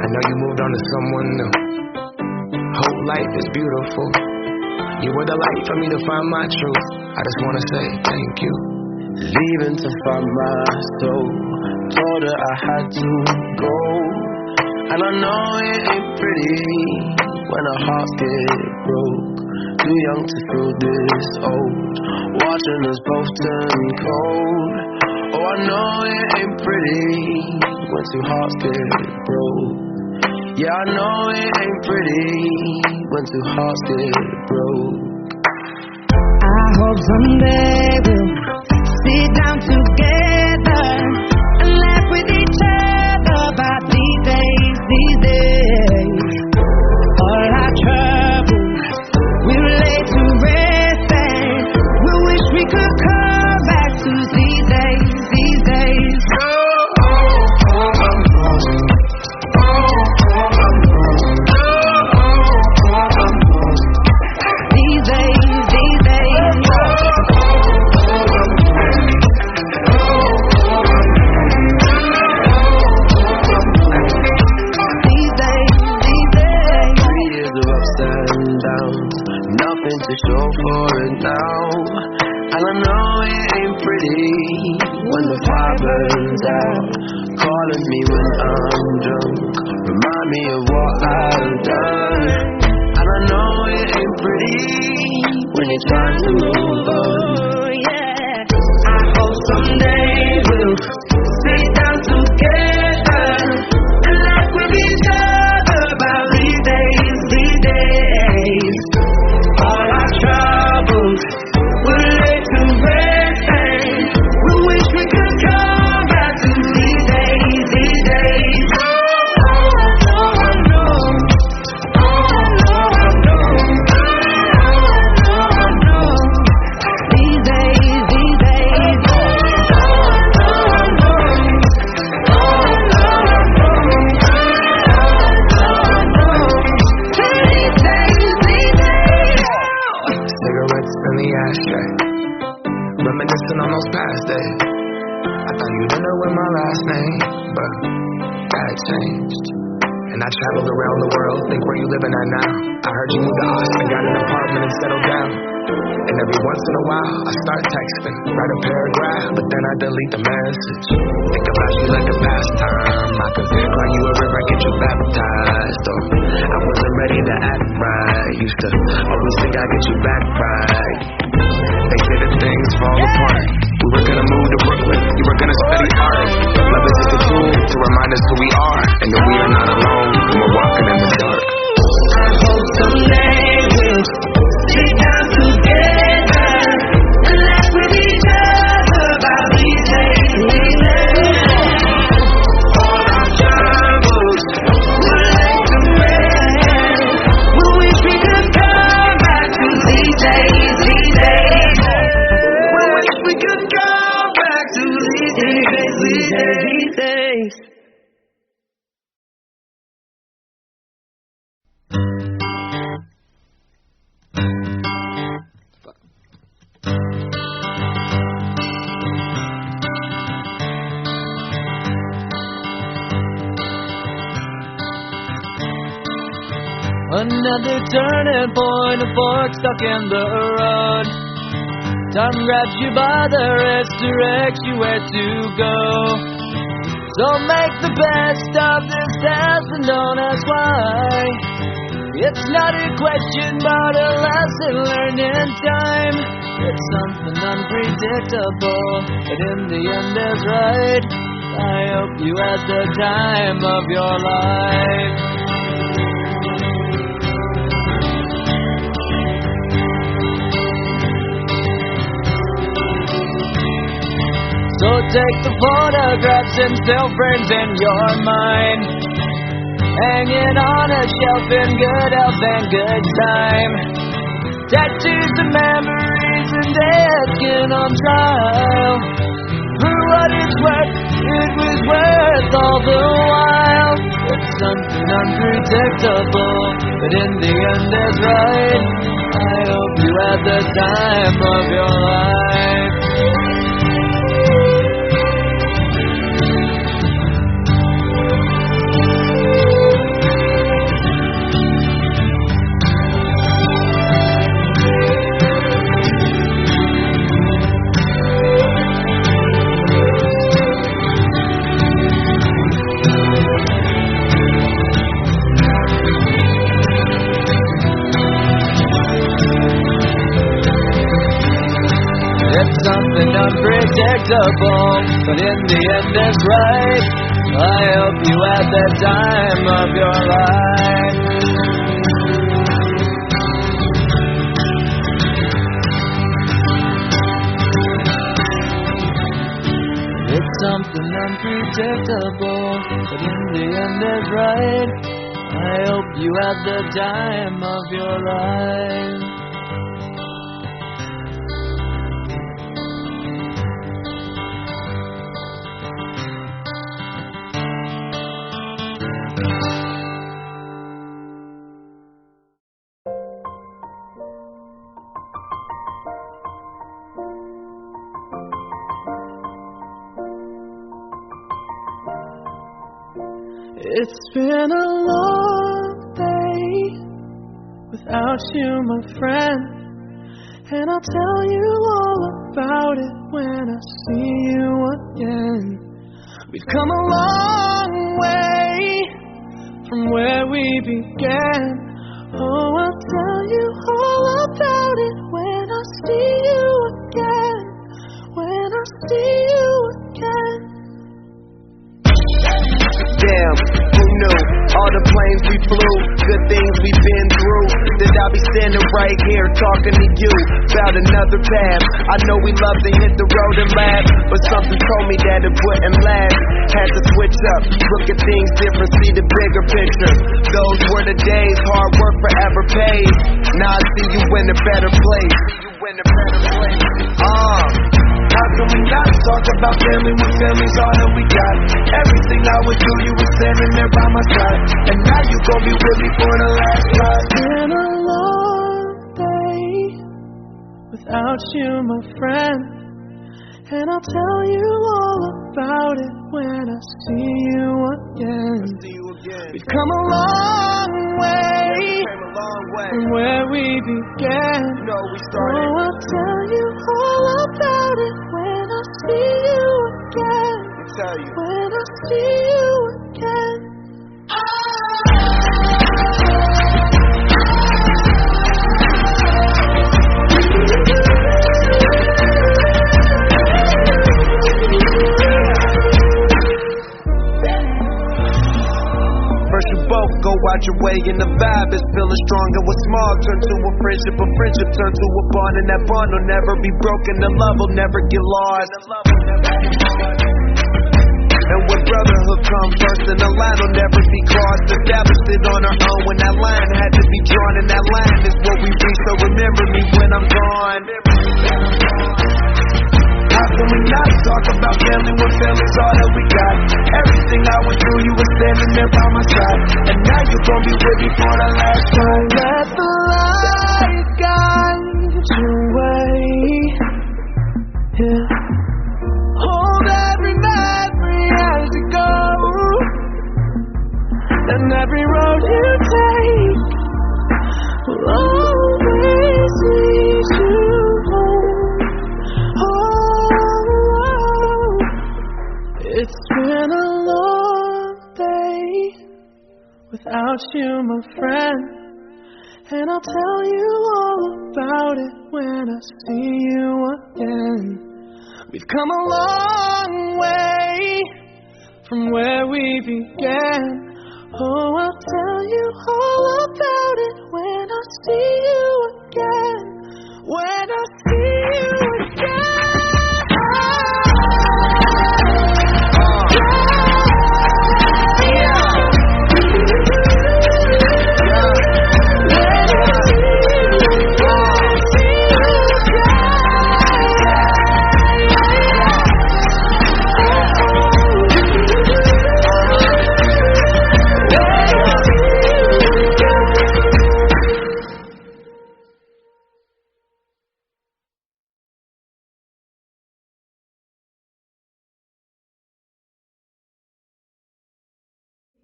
I know you moved on to someone new. Whole life is beautiful. You were the light for me to find my truth. I just wanna say thank you. Leaving to find my soul. Told her I had to go. And I know it ain't pretty when our hearts get broke. Too young to feel this old. Watching us both turn cold. Oh, I know it ain't pretty when two hearts get broke. Yeah, I know it ain't pretty when two hearts get broke. I hope someday we'll sit down together and laugh with each other about these days, these days. All our troubles we'll lay to rest, and we wish we could come back to these days, these days. To show for it now. And I know it ain't pretty when the fire burns out. Calling me when I'm drunk, remind me of what I've done. And I know it ain't pretty when you're trying to move on. Yeah, I hope someday we'll sit down together and laugh with each other about these days, these days. All our troubles we'll lay to rest, and we wish we could come back to these days, these days. These days, these days. Cigarettes in the ashtray, reminiscing on those past days. I thought you didn't know my last name, but that changed. And I traveled around the world, think where you living at now. I heard you moved to Austin, got an apartment and settled down. And every once in a while, I start texting, write a paragraph, but then I delete the message. Think about you like a pastime. I could cry you a river, get you baptized. Or I wasn't ready to act right. Used to always think I'd get you back right. They say that things fall apart. We were gonna move to Brooklyn, you were gonna study art. Love is just a tool to remind us who we are, and that we are not alone when we're walking in the dark. I hope someday we'll sit down together and laugh with each other about these days, these days. All our troubles we'll lay to rest. We wish we could come back to these days, these days. We wish we could come back to these days, these days, these days. Another turning point, a fork stuck in the road. Time grabs you by the wrist, directs you where to go. So make the best of this test and don't ask why. It's not a question but a lesson learned in time. It's something unpredictable, but in the end is right. I hope you had the time of your life. So take the photographs and still frames in your mind, hanging on a shelf in good health and good time. Tattoos and memories and dead skin on trial. For what it's worth, it was worth all the while. It's something unpredictable, but in the end is right. I hope you had the time of your life. unpredictable, but in the end it's right. I hope you had the time of your life. It's something unpredictable, but in the end it's right. I hope you had the time of your life. It's been a long day without you, my friend, and I'll tell you all about it when I see you again. We've come a long way from where we began. Oh, I'll tell you all about it when I see you again. When I see you again. Damn, who knew? All the planes we flew, good things we've been through. That I'll be standing right here talking to you about another path. I know we love to hit the road and laugh, but something told me that it wouldn't last. Had to switch up, look at things different, see the bigger picture. Those were the days, hard work forever pays. Now I see you in a better place. How can we not talk about family when family's all that we got? Everything I would do, you were standing there by my side, and now you gon' be with me for the last ride. It's been a long day without you, my friend, and I'll tell you all about it when I see you again. We've come a long way from where we began. Oh, I'll tell you all about it when I see you again. When I see you again. First you both go out your way and the vibe is feeling stronger. What small turn to a friendship turn to a bond, and that bond will never be broken. The love will never get lost. And when brotherhood comes first, then the line will never be crossed. Established it on our own when that line had to be drawn, and that line is what we reach. So remember me when I'm gone. How can we not talk about family when family's all that we got? Everything I went through, you were standing there by my side, and now you gon' be with me for the last time. Let the light guide your way. Yeah. Hold every memory as you go, and every road you take will always lead you home. It's been a long day without you, my friend, and I'll tell you all about it when I see you again. We've come a long way from where we began. Oh, I'll tell you all about it when I see you again. When I see you again.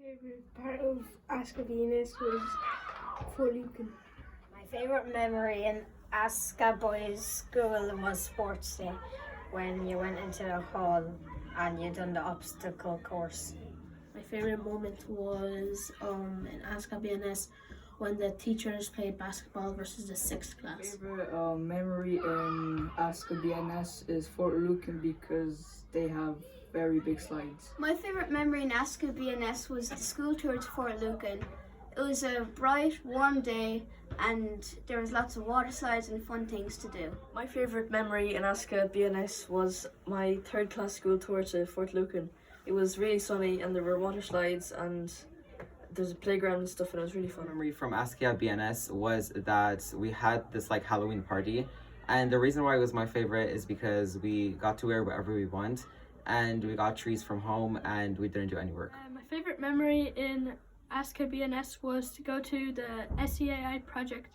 Favorite part of Askea BNS was Lucan. My favourite memory in Askea Boys School was sports day, when you went into the hall and you done the obstacle course. My favourite moment was in Askea BNS when the teachers played basketball versus the 6th class. Favorite memory in Askea BNS is Fort Lucan because they have very big slides. My favourite memory in Askea BNS was the school tour to Fort Lucan. It was a bright, warm day and there was lots of water slides and fun things to do. My favourite memory in Askea BNS was my 3rd class school tour to Fort Lucan. It was really sunny and there were water slides and there's a playground and stuff and it was really fun. My memory from Askea BNS was that we had this like Halloween party, and the reason why it was my favorite is because we got to wear whatever we want and we got trees from home and we didn't do any work. My favorite memory in Askea BNS was to go to the SEAI project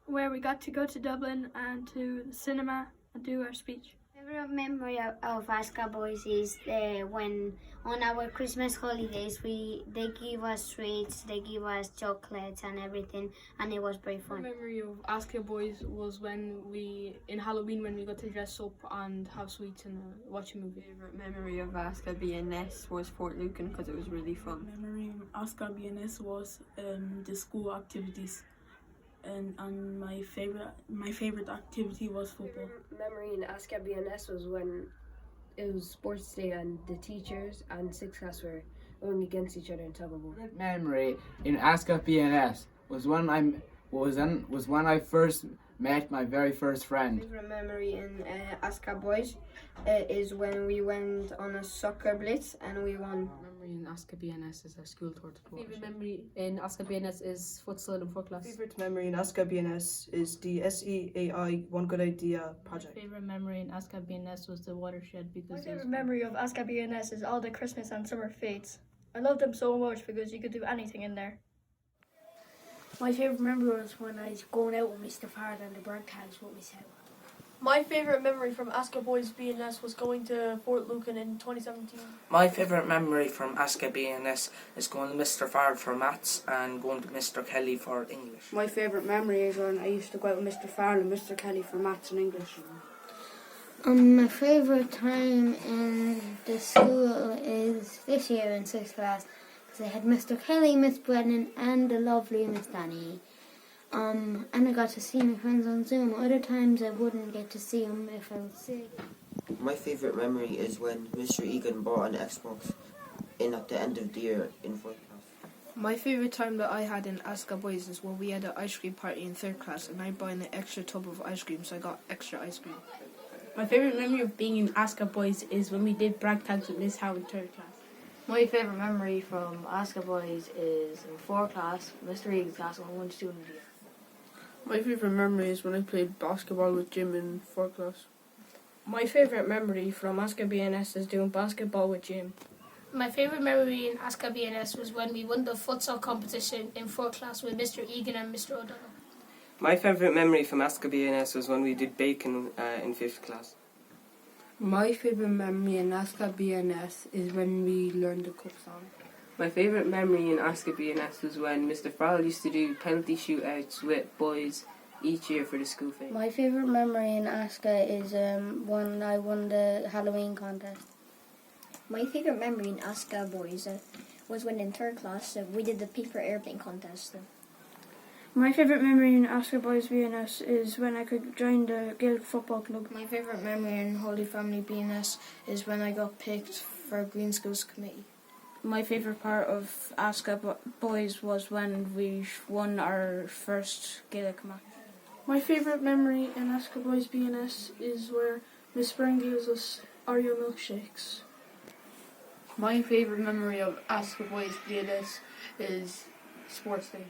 where we got to go to Dublin and to the cinema and do our speech. Favorite memory of Askea Boys is when on our Christmas holidays they give us sweets, they give us chocolates and everything, and it was very fun. My memory of Askea Boys was when in Halloween when we got to dress up and have sweets and watch a movie. Favorite memory of Askea BNS was Fort Lucan because it was really fun. Memory of Askea BNS was the school activities. And my favorite activity was football. Memory in Askea BNS was when it was sports day and the teachers and 6th class were going against each other in tug of war. Memory in Askea BNS was when I first met my very first friend. Favorite memory in Askea Boys is when we went on a soccer blitz and we won. Memory in Askea BNS is a school tour to Portugal. Favorite memory in Askea BNS is futsal in 4th class. Favorite memory in Askea BNS is the SEAI One Good Idea project. My favorite memory in Askea BNS was the watershed because my favorite memory of Askea BNS is all the Christmas and summer fetes. I love them so much because you could do anything in there. My favourite memory was when I was going out with Mr. Farrell and the bird tags with myself. My favourite memory from Askea Boys BNS was going to Fort Lucan in 2017. My favourite memory from Askea BNS is going to Mr. Farrell for maths and going to Mr. Kelly for English. My favourite memory is when I used to go out with Mr. Farrell and Mr. Kelly for maths and English. My favourite time in the school is this year in 6th class. I had Mr. Kelly, Miss Brennan and the lovely Miss Danny. And I got to see my friends on Zoom. Other times I wouldn't get to see them if I was sick. My favourite memory is when Mr. Egan bought an Xbox at the end of the year in 4th class. My favourite time that I had in Askea Boys is when we had an ice cream party in 3rd class and I bought an extra tub of ice cream, so I got extra ice cream. My favourite memory of being in Askea Boys is when we did brag tags with Miss Howe in 3rd class. My favourite memory from Askea Boys is in 4th class, Mr. Egan's class, when I went to student of the year. My favourite memory is when I played basketball with Jim in 4th class. My favourite memory from Askea BNS is doing basketball with Jim. My favourite memory in Askea BNS was when we won the futsal competition in 4th class with Mr. Egan and Mr. O'Donnell. My favourite memory from Askea BNS was when we did bacon in 5th class. My favourite memory in Askea BNS is when we learned the cup song. My favourite memory in Askea BNS was when Mr. Farrell used to do penalty shootouts with boys each year for the school fair. My favourite memory in Askea is when I won the Halloween contest. My favourite memory in Askea Boys was when in 3rd class we did the paper airplane contest. My favourite memory in Askea Boys BNS is when I could join the Guild Football Club. My favourite memory in Holy Family BNS is when I got picked for Green Schools Committee. My favourite part of Askea Boys was when we won our first Gaelic match. My favourite memory in Askea Boys BNS is where Miss Byrne gives us Oreo milkshakes. My favourite memory of Askea Boys BNS is sports day.